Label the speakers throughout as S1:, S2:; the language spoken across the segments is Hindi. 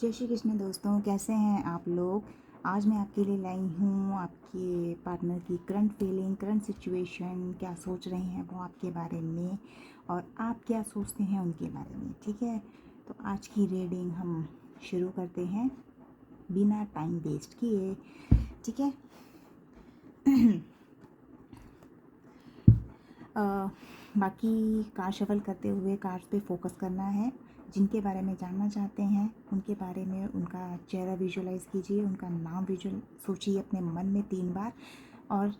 S1: जय श्री कृष्ण दोस्तों, कैसे हैं आप लोग। आज मैं आपके लिए लाई हूँ आपके पार्टनर की करंट फीलिंग, करंट सिचुएशन, क्या सोच रहे हैं वो आपके बारे में और आप क्या सोचते हैं उनके बारे में। ठीक है, तो आज की रीडिंग हम शुरू करते हैं बिना टाइम वेस्ट किए। ठीक है। बाकी कार्ड शफल करते हुए कार्ड्स पे फोकस करना है। जिनके बारे में जानना चाहते हैं उनके बारे में उनका चेहरा विजुअलाइज कीजिए, उनका नाम विजुअल सोचिए अपने मन में 3 बार, और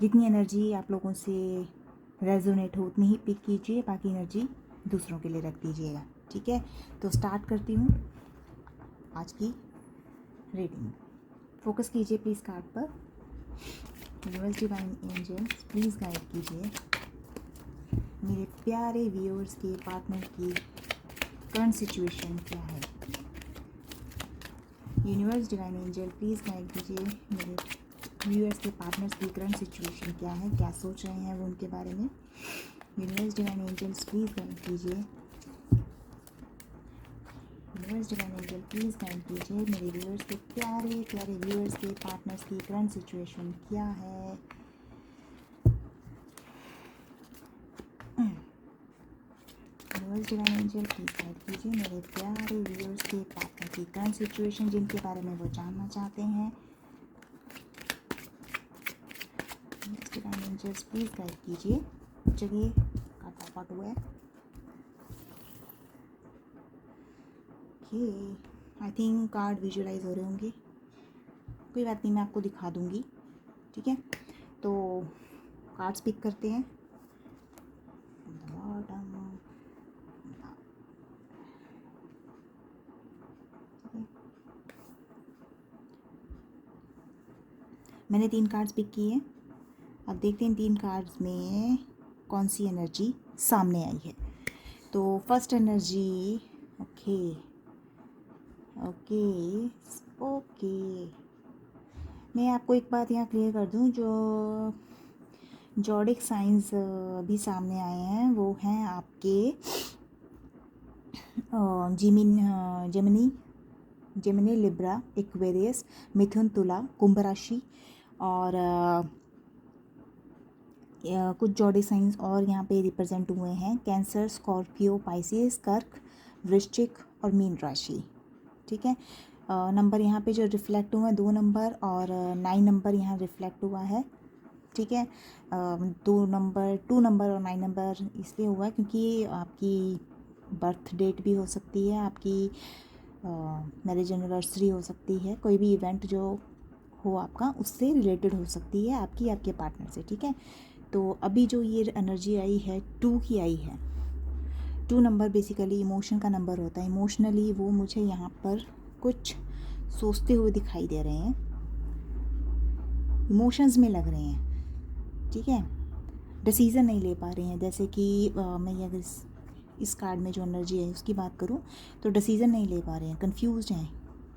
S1: जितनी एनर्जी आप लोगों से रेजोनेट हो उतनी ही पिक कीजिए, बाकी एनर्जी दूसरों के लिए रख दीजिएगा। ठीक है, तो स्टार्ट करती हूँ आज की रीडिंग। फोकस कीजिए प्लीज़ कार्ड पर। Universe divine angels please guide कीजिए मेरे प्यारे व्यूअर्स के पार्टनर की करंट सिचुएशन क्या है। Universe divine angel please guide कीजिए मेरे व्यूअर्स के पार्टनर्स की करंट सिचुएशन क्या है, क्या सोच रहे हैं वो उनके बारे में। Universe divine angels please guide कीजिए। Universe divine angel please guide कीजिए मेरे व्यूअर्स के प्यारे प्यारे व्यूअर्स के पार्टनर्स की करंट सिचुएशन क्या है। Universe divine angel please guide कीजिए मेरे प्यारे व्यूअर्स के पार्टनर की करंट सिचुएशन जिनके बारे में वो जानना चाहते हैं। Universe divine angels please guide कीजिए। चलिए कार्ड पॉप आउट हुआ है। Okay, I think card visualise हो रहे होंगे, कोई बात नहीं, मैं आपको दिखा दूंगी। ठीक है, तो कार्ड्स पिक करते हैं। मैंने 3 कार्ड्स पिक किए हैं। अब देखते हैं 3 कार्ड्स में कौन सी एनर्जी सामने आई है। तो first energy, okay okay okay, मैं आपको एक बात यहाँ क्लियर कर दूँ, जो जॉडिक साइंस भी सामने आए हैं वो हैं आपके जेमिनी, लिब्रा, एक्वेरियस, मिथुन, तुला, कुंभ राशि, और कुछ जॉडिक साइंस और यहाँ पे रिप्रेजेंट हुए हैं। कैंसर, स्कॉर्पियो, पाइसिस, कर्क, वृश्चिक और मीन राशि। ठीक है, नंबर यहाँ पे जो रिफ्लेक्ट हुए हैं 2 नंबर और 9 नंबर यहाँ रिफ्लेक्ट हुआ है। ठीक है, 2 नंबर और 9 नंबर इसलिए हुआ है क्योंकि आपकी बर्थ डेट भी हो सकती है, आपकी मैरिज एनिवर्सरी हो सकती है, कोई भी इवेंट जो हो आपका उससे रिलेटेड हो सकती है आपकी आपके पार्टनर से। ठीक है, तो अभी जो ये एनर्जी आई है 2 की आई है। 2 नंबर बेसिकली इमोशन का नंबर होता है। इमोशनली वो मुझे यहाँ पर कुछ सोचते हुए दिखाई दे रहे हैं, इमोशंस में लग रहे हैं। ठीक है, डिसीज़न नहीं ले पा रहे हैं। जैसे कि मैं अगर इस कार्ड में जो एनर्जी है उसकी बात करूं तो डिसीज़न नहीं ले पा रहे हैं, कंफ्यूज्ड हैं।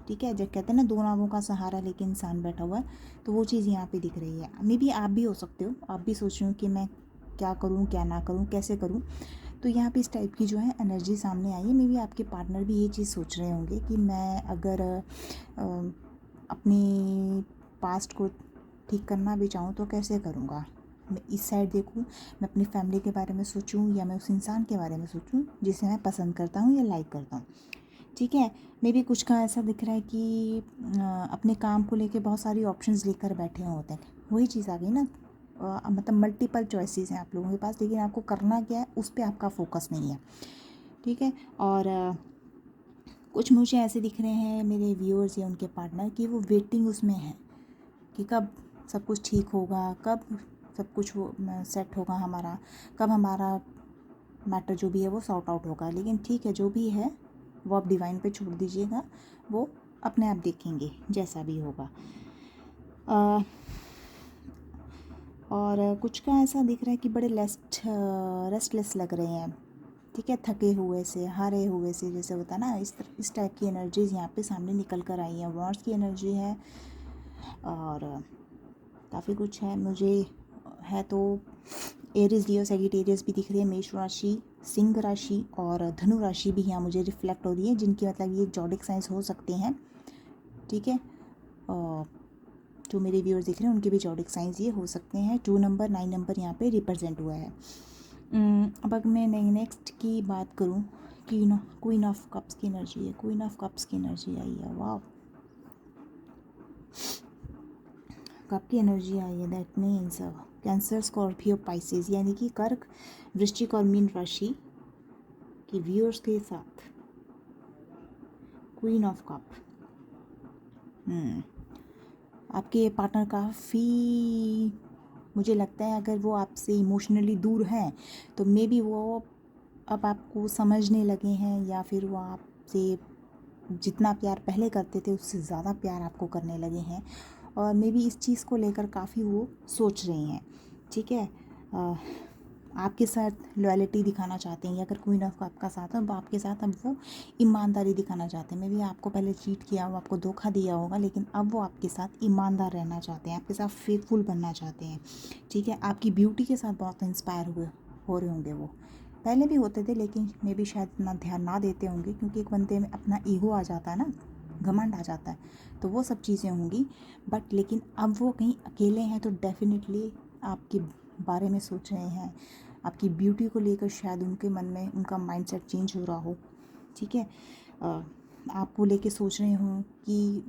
S1: ठीक है, जब कहते हैं ना 2 नावों का सहारा लेके इंसान बैठा हुआ है, तो वो चीज़ यहाँ पे दिख रही है। मे बी आप भी हो सकते हो, आप भी सोच रहे हो कि मैं क्या करूँ, क्या ना करूँ, कैसे करूँ। तो यहाँ पे इस टाइप की जो है एनर्जी सामने आई है। मे बी आपके पार्टनर भी ये चीज़ सोच रहे होंगे कि मैं अगर अपनी पास्ट को ठीक करना भी चाहूँ तो कैसे करूँगा। मैं इस साइड देखूँ, मैं अपनी फैमिली के बारे में सोचूं, या मैं उस इंसान के बारे में सोचूं जिसे मैं पसंद करता हूँ या लाइक करता हूँ। ठीक है, मे बी कुछ का ऐसा दिख रहा है कि अपने काम को लेके बहुत सारी ऑप्शंस लेकर बैठे होते हैं। वही चीज़ आ गई ना, मतलब मल्टीपल चॉइसेस हैं आप लोगों के पास, लेकिन आपको करना क्या है उस पर आपका फोकस नहीं है। ठीक है, और कुछ मुझे ऐसे दिख रहे हैं मेरे व्यूअर्स या उनके पार्टनर की वो वेटिंग उसमें है कि कब सब कुछ ठीक होगा, कब सब कुछ सेट होगा हमारा, कब हमारा मैटर जो भी है वो सॉर्ट आउट होगा। लेकिन ठीक है, जो भी है वो आप डिवाइन पे छोड़ दीजिएगा, वो अपने आप देखेंगे जैसा भी होगा। और कुछ का ऐसा दिख रहा है कि बड़े रेस्टलेस लग रहे हैं। ठीक है, थके हुए से, हारे हुए से, जैसे होता है ना, इस टाइप की एनर्जीज यहाँ पे सामने निकल कर आई हैं। वॉर्स की एनर्जी है और काफ़ी कुछ है मुझे है। तो एरीज, लियो, सैजिटेरियस भी दिख रही है, मेष राशि, सिंह राशि और धनु राशि भी यहाँ मुझे रिफ्लेक्ट हो रही है, जिनकी मतलब ये जॉडिक साइंस हो सकते हैं, ठीक है। जो मेरे व्यूअर्स दिख रहे हैं उनके भी जॉडिक साइंस ये हो सकते हैं। 2 नंबर 9 नंबर यहाँ पे रिप्रेजेंट हुआ है। अब अगर मैं नेक्स्ट की बात करूँ, क्वीन ऑफ कप्स की एनर्जी है, क्वीन ऑफ कप्स की एनर्जी आई है, वाह, कप की एनर्जी आई है। That means cancer, Scorpio, Pisces, यानी कि कर्क, वृश्चिक और मीन राशि की व्यूअर्स के साथ क्वीन ऑफ कप। आपके पार्टनर काफ़ी, मुझे लगता है अगर वो आपसे इमोशनली दूर हैं तो मे बी वो अब आपको समझने लगे हैं, या फिर वो आपसे जितना प्यार पहले करते थे उससे ज़्यादा प्यार आपको करने लगे हैं, और मे बी इस चीज़ को लेकर काफ़ी वो सोच रहे हैं, ठीक है। आपके साथ लॉयल्टी दिखाना चाहते हैं, या अगर क्वीन ऑफ कप का साथ है, अब आपके साथ अब वो ईमानदारी दिखाना चाहते हैं। मे बी आपको पहले चीट किया हो, आपको धोखा दिया होगा, लेकिन अब वो आपके साथ ईमानदार रहना चाहते हैं, आपके साथ फेथफुल बनना चाहते हैं, ठीक है। आपकी ब्यूटी के साथ बहुत इंस्पायर हो रहे होंगे वो, पहले भी होते थे लेकिन मे बी शायद इतना ध्यान ना देते होंगे, क्योंकि एक बंदे में अपना ईगो आ जाता है ना, घमंड आ जाता है, तो वो सब चीज़ें होंगी। बट लेकिन अब वो कहीं अकेले हैं तो डेफिनेटली आपके बारे में सोच रहे हैं, आपकी ब्यूटी को लेकर शायद उनके मन में उनका माइंडसेट चेंज हो रहा हो, ठीक है। आपको लेके सोच रहे हों कि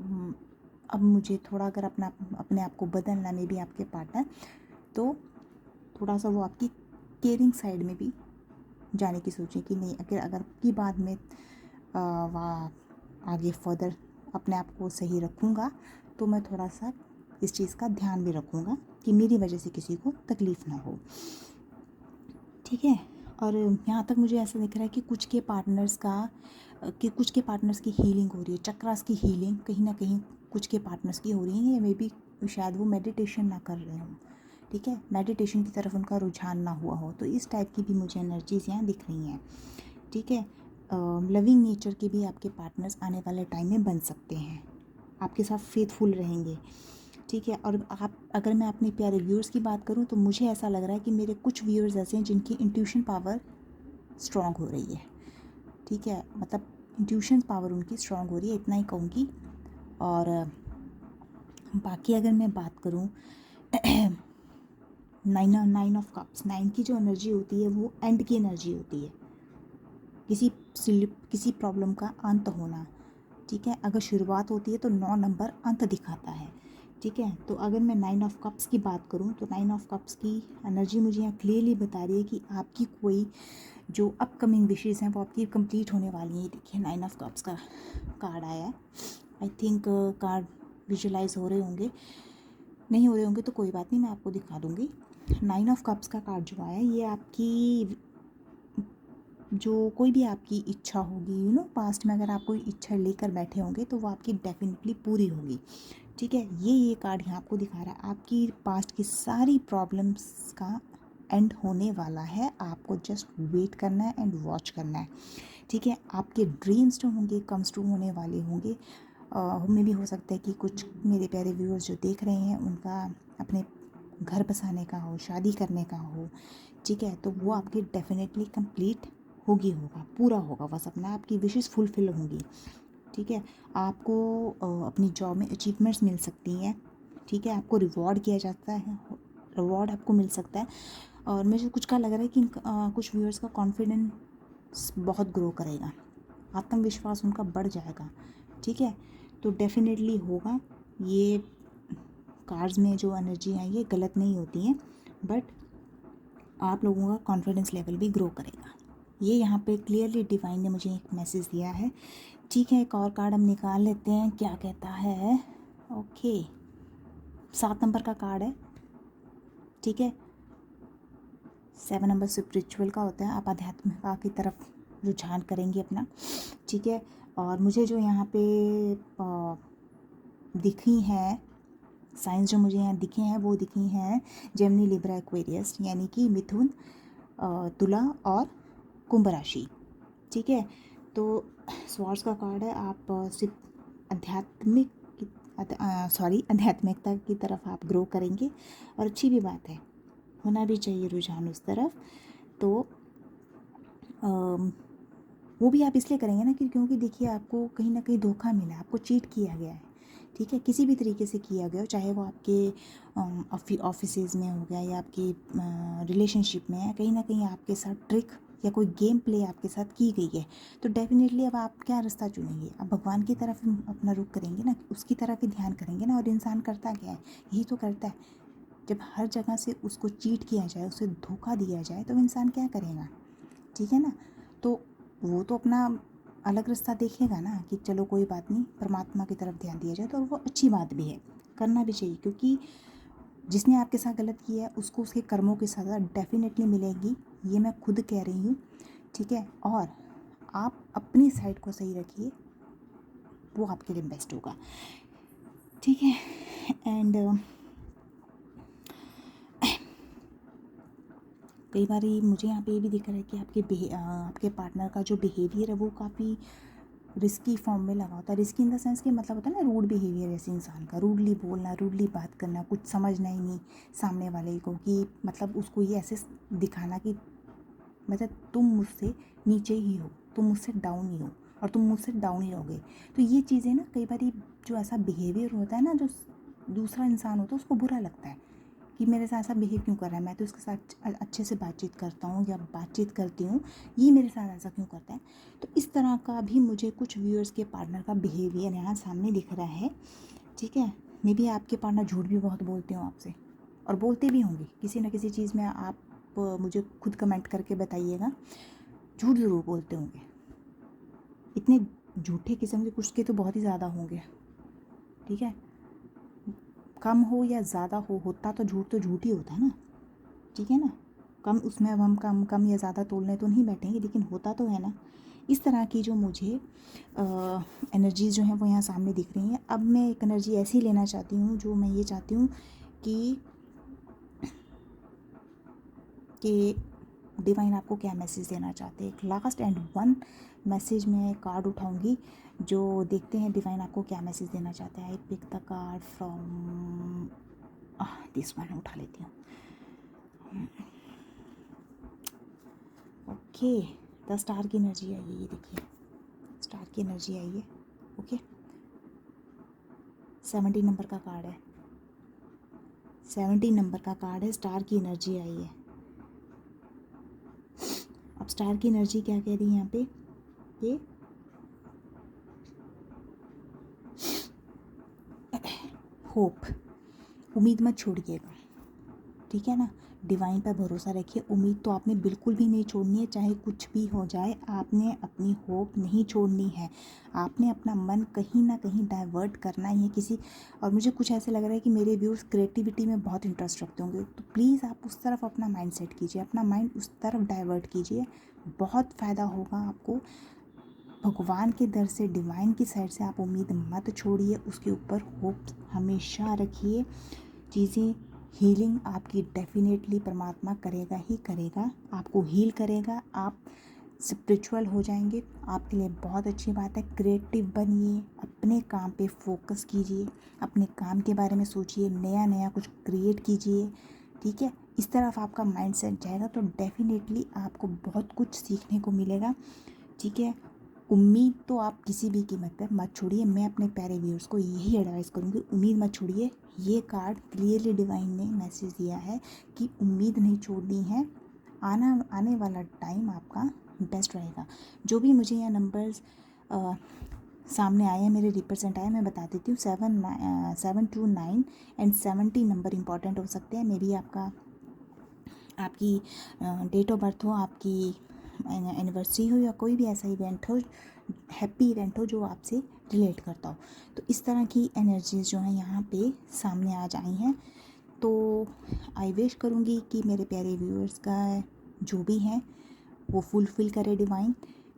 S1: अब मुझे थोड़ा अगर अपने आप को बदलना, में भी आपके पार्टनर तो थोड़ा सा वो आपकी केयरिंग साइड में भी जाने की सोचें कि नहीं, अगर की बाद में वहाँ आगे फर्दर अपने आप को सही रखूँगा तो मैं थोड़ा सा इस चीज़ का ध्यान भी रखूँगा कि मेरी वजह से किसी को तकलीफ़ ना हो, ठीक है। और यहाँ तक मुझे ऐसा दिख रहा है कि कुछ के पार्टनर्स की हीलिंग हो रही है, चक्रास की हीलिंग कहीं ना कहीं कुछ के पार्टनर्स की हो रही है, या मे बी शायद वो मेडिटेशन ना कर रहे हों, ठीक है, मेडिटेशन की तरफ उनका रुझान ना हुआ हो, तो इस टाइप की भी मुझे एनर्जीज़ यहाँ दिख रही हैं, ठीक है। लविंग नेचर के भी आपके पार्टनर्स आने वाले टाइम में बन सकते हैं, आपके साथ फेथफुल रहेंगे, ठीक है। और अगर मैं अपने प्यारे व्यूअर्स की बात करूं तो मुझे ऐसा लग रहा है कि मेरे कुछ व्यूअर्स ऐसे हैं जिनकी इंट्यूशन पावर स्ट्रॉन्ग हो रही है, ठीक है, मतलब इंट्यूशन पावर उनकी स्ट्रॉन्ग हो रही है, इतना ही कहूँगी। और बाकी अगर मैं बात करूँ नाइन ऑफ कप्स, 9 की जो एनर्जी होती है वो एंड की एनर्जी होती है, किसी प्रॉब्लम का अंत होना, ठीक है। अगर शुरुआत होती है तो 9 नंबर अंत दिखाता है, ठीक है। तो अगर मैं 9 ऑफ कप्स की बात करूं तो 9 ऑफ कप्स की एनर्जी मुझे यहाँ क्लियरली बता रही है कि आपकी कोई जो अपकमिंग विशेज़ हैं वो आपकी कंप्लीट होने वाली हैं। देखिए 9 ऑफ कप्स का कार्ड आया है, आई थिंक कार्ड विजुलाइज हो रहे होंगे, नहीं हो रहे होंगे तो कोई बात नहीं, मैं आपको दिखा दूँगी। 9 ऑफ कप्स का कार्ड जो आया है ये आपकी जो कोई भी आपकी इच्छा होगी, पास्ट में अगर आप कोई इच्छा लेकर बैठे होंगे तो वो आपकी डेफिनेटली पूरी होगी, ठीक है। ये कार्ड यहाँ आपको दिखा रहा है आपकी पास्ट की सारी प्रॉब्लम्स का एंड होने वाला है, आपको जस्ट वेट करना है एंड वॉच करना है, ठीक है। आपके ड्रीम्स जो होंगे कम्स ट्रू होने वाले होंगे। हमें भी हो सकता है कि कुछ मेरे प्यारे व्यूअर्स जो देख रहे हैं उनका अपने घर बसाने का हो, शादी करने का हो, ठीक है, तो वो आपकी डेफिनेटली कंप्लीट होगा, पूरा होगा, वह सपना, आपकी विशेस फुलफिल होंगी, ठीक है। आपको अपनी जॉब में अचीवमेंट्स मिल सकती हैं, ठीक है, आपको रिवॉर्ड किया जाता है, रिवॉर्ड आपको मिल सकता है। और मुझे कुछ का लग रहा है कि कुछ व्यूअर्स का कॉन्फिडेंस बहुत ग्रो करेगा, आत्मविश्वास उनका बढ़ जाएगा, ठीक है। तो डेफिनेटली होगा, ये कार्ड्स में जो एनर्जी है ये गलत नहीं होती हैं, बट आप लोगों का कॉन्फिडेंस लेवल भी ग्रो करेगा, ये यहाँ पे क्लियरली डिवाइन ने मुझे एक मैसेज दिया है, ठीक है। एक और कार्ड हम निकाल लेते हैं, क्या कहता है, ओके 7 नंबर का कार्ड है, ठीक है। 7 नंबर स्पिरिचुअल का होता है, आप आध्यात्मिकता की तरफ रुझान करेंगे अपना, ठीक है। और मुझे जो यहाँ पे दिखी हैं साइंस, जो मुझे यहाँ दिखे हैं वो दिखी हैं जेमिनी, लिब्रा, एक्वेरियस, यानी कि मिथुन, तुला और कुंभ राशि, ठीक है। तो स्वॉर्ड्स का कार्ड है, आप सिर्फ आध्यात्मिकता की तरफ आप ग्रो करेंगे, और अच्छी भी बात है, होना भी चाहिए रुझान उस तरफ। तो वो भी आप इसलिए करेंगे ना कि क्योंकि देखिए आपको कहीं ना कहीं धोखा मिला है, आपको चीट किया गया है, ठीक है, किसी भी तरीके से किया गया हो, चाहे वो आपके ऑफिसेज में हो गया या आपके रिलेशनशिप में है, कहीं ना कहीं आपके साथ ट्रिक या कोई गेम प्ले आपके साथ की गई है। तो डेफिनेटली अब आप क्या रास्ता चुनेंगे? अब भगवान की तरफ अपना रुख करेंगे ना, उसकी तरफ ही ध्यान करेंगे ना। और इंसान करता क्या है, यही तो करता है। जब हर जगह से उसको चीट किया जाए, उसे धोखा दिया जाए, तो इंसान क्या करेगा? ठीक है ना। तो वो तो अपना अलग रास्ता देखेगा ना कि चलो कोई बात नहीं, परमात्मा की तरफ ध्यान दिया जाए, तो वो अच्छी बात भी है, करना भी चाहिए। क्योंकि जिसने आपके साथ गलत किया है उसको उसके कर्मों की सज़ा डेफिनेटली मिलेगी, ये मैं खुद कह रही हूँ, ठीक है। और आप अपनी साइड को सही रखिए, वो आपके लिए बेस्ट होगा, ठीक है। एंड कई बार मुझे यहाँ पे ये भी दिख रहा है कि आपके पार्टनर का जो बिहेवियर है वो काफ़ी रिस्की फॉर्म में लगा होता है। रिस्की इन द सेंस कि मतलब होता है ना, रूड बिहेवियर ऐसे इंसान का, रूडली बोलना, रूडली बात करना, कुछ समझना ही नहीं सामने वाले को, कि मतलब उसको ये ऐसे दिखाना कि मतलब तुम मुझसे नीचे ही हो, तुम मुझसे डाउन ही हो और तुम मुझसे डाउन ही रहोगे। तो ये चीज़ें ना कई बार जो ऐसा बिहेवियर होता है ना, जो दूसरा इंसान होता है उसको बुरा लगता है कि मेरे साथ ऐसा बिहेव क्यों कर रहा है, मैं तो इसके साथ अच्छे से बातचीत करता हूँ या बातचीत करती हूँ, ये मेरे साथ ऐसा क्यों करता है। तो इस तरह का भी मुझे कुछ व्यूअर्स के पार्टनर का बिहेवियर यहाँ सामने दिख रहा है, ठीक है। मे बी आपके पार्टनर झूठ भी बहुत बोलते हो आपसे, और बोलते भी होंगे किसी न किसी चीज़ में। आप मुझे खुद कमेंट करके बताइएगा, झूठ ज़रूर बोलते होंगे। इतने झूठे किस्म के कुछ के तो बहुत ही ज़्यादा होंगे, ठीक है। कम हो या ज़्यादा हो, होता तो झूठ ही होता है ना, ठीक है ना। कम उसमें अब हम कम या ज़्यादा तोलने तो नहीं बैठेंगे, लेकिन होता तो है ना। इस तरह की जो मुझे एनर्जीज़ जो हैं वो यहाँ सामने दिख रही हैं। अब मैं एक एनर्जी ऐसी लेना चाहती हूँ जो मैं ये चाहती हूँ कि डिवाइन आपको क्या मैसेज देना चाहते हैं। एक लास्ट एंड वन मैसेज मैं कार्ड उठाऊंगी, जो देखते हैं डिवाइन आपको क्या मैसेज देना चाहते हैं। I pick the card from this one, उठा लेती हूँ। ओके, द स्टार की एनर्जी आई है, ये देखिए स्टार की एनर्जी आई है। ओके, 17 नंबर का कार्ड है, 17 नंबर का कार्ड है, स्टार की एनर्जी आई है। अब स्टार की एनर्जी क्या कह रही है यहाँ पे, ये होप, उम्मीद मत छोड़िएगा, ठीक है ना। डिवाइन पर भरोसा रखिए, उम्मीद तो आपने बिल्कुल भी नहीं छोड़नी है, चाहे कुछ भी हो जाए। आपने अपनी होप नहीं छोड़नी है, आपने अपना मन कहीं ना कहीं डाइवर्ट करना ही है किसी। और मुझे कुछ ऐसे लग रहा है कि मेरे व्यूअर्स क्रिएटिविटी में बहुत इंटरेस्ट रखते होंगे, तो प्लीज़ आप उस तरफ अपना माइंड सेट कीजिए, अपना माइंड उस तरफ डाइवर्ट कीजिए, बहुत फ़ायदा होगा आपको। भगवान के दर से, डिवाइन की साइड से आप उम्मीद मत छोड़िए, उसके ऊपर होप हमेशा रखिए। चीज़ें हीलिंग आपकी डेफिनेटली परमात्मा करेगा ही करेगा, आपको हील करेगा, आप स्पिरिचुअल हो जाएंगे, आपके लिए बहुत अच्छी बात है। क्रिएटिव बनिए, अपने काम पे फोकस कीजिए, अपने काम के बारे में सोचिए, नया नया कुछ क्रिएट कीजिए, ठीक है। इस तरफ आपका माइंड सेट जाएगा तो डेफिनेटली आपको बहुत कुछ सीखने को मिलेगा, ठीक है। उम्मीद तो आप किसी भी कीमत पर मत छोड़िए, मैं अपने प्यारे व्यूअर्स को यही एडवाइस करूँगी, उम्मीद मत छोड़िए। ये कार्ड क्लियरली डिवाइन ने मैसेज दिया है कि उम्मीद नहीं छोड़नी है, आने वाला टाइम आपका बेस्ट रहेगा। जो भी मुझे यहाँ नंबर्स सामने आए हैं, मेरे रिप्रेजेंट आए, मैं बता देती हूँ। 7 2 9 एंड 70 नंबर इंपॉर्टेंट हो सकते हैं। मे बी आपकी डेट ऑफ बर्थ हो, आपकी एनिवर्सरी हो, या कोई भी ऐसा इवेंट हो, हैप्पी इवेंट हो जो आपसे रिलेट करता हो। तो इस तरह की एनर्जीज़ जो हैं यहाँ पे सामने आ जाई हैं। तो आई विश करूँगी कि मेरे प्यारे व्यूअर्स का जो भी हैं वो फुलफ़िल करे डिवाइन,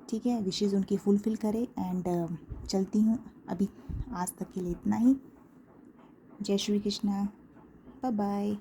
S1: ठीक है, विशेज़ उनकी फुलफ़िल करे। एंड चलती हूँ अभी, आज तक के लिए इतना ही। जय श्री कृष्णा, बाय बाय।